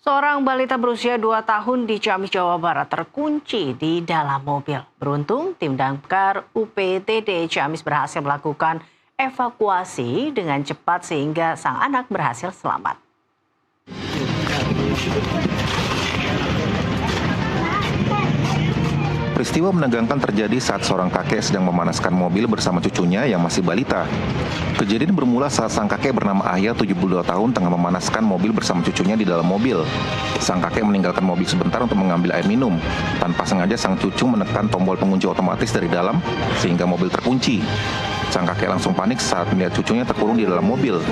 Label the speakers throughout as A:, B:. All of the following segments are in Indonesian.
A: Seorang balita berusia 2 tahun di Ciamis, Jawa Barat terkunci di dalam mobil. Beruntung, tim damkar UPTD Ciamis berhasil melakukan evakuasi dengan cepat sehingga sang anak berhasil selamat.
B: Peristiwa menegangkan terjadi saat seorang kakek sedang memanaskan mobil bersama cucunya yang masih balita. Kejadian bermula saat sang kakek bernama Ahya, 72 tahun, tengah memanaskan mobil bersama cucunya di dalam mobil. Sang kakek meninggalkan mobil sebentar untuk mengambil air minum. Tanpa sengaja sang cucu menekan tombol pengunci otomatis dari dalam sehingga mobil terkunci. Sang kakek langsung panik saat melihat cucunya terkurung di dalam mobil.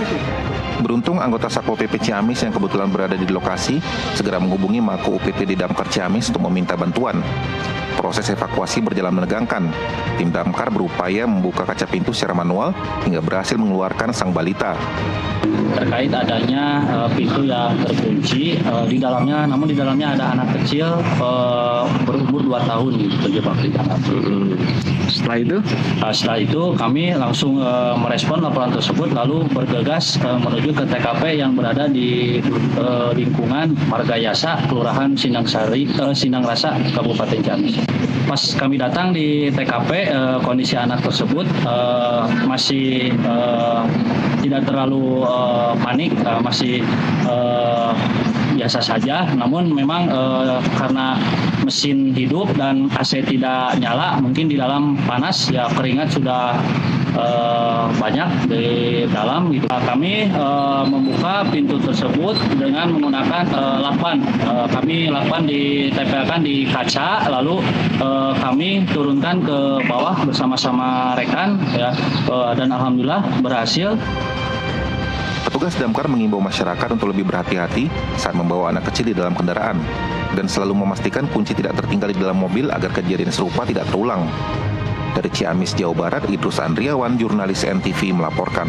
B: Beruntung, anggota Satpol PP Ciamis yang kebetulan berada di lokasi segera menghubungi Mako UPTD Damkar Ciamis untuk meminta bantuan. Proses evakuasi berjalan menegangkan. Tim damkar berupaya membuka kaca pintu secara manual hingga berhasil mengeluarkan sang balita.
C: Terkait adanya pintu yang terkunci di dalamnya, namun di dalamnya ada anak kecil berumur 2 tahun terjebak di dalam. Setelah itu kami langsung merespon laporan tersebut lalu bergegas menuju ke TKP yang berada di lingkungan Marga Yasa, Kelurahan Sindang Rasa, Kabupaten Ciamis. Pas kami datang di TKP, kondisi anak tersebut masih tidak terlalu panik, masih biasa saja. Namun memang karena mesin hidup dan AC tidak nyala, mungkin di dalam panas, ya keringat sudah banyak di dalam. Gitu. Kami membuka pintu tersebut dengan menggunakan lakban. Kami lakban ditempelkan di kaca, lalu kami turunkan ke bawah bersama-sama rekan, ya, dan alhamdulillah berhasil.
B: Petugas damkar mengimbau masyarakat untuk lebih berhati-hati saat membawa anak kecil di dalam kendaraan dan selalu memastikan kunci tidak tertinggal di dalam mobil agar kejadian serupa tidak terulang. Dari Ciamis, Jawa Barat, Idrus Andriawan, jurnalis NTV melaporkan.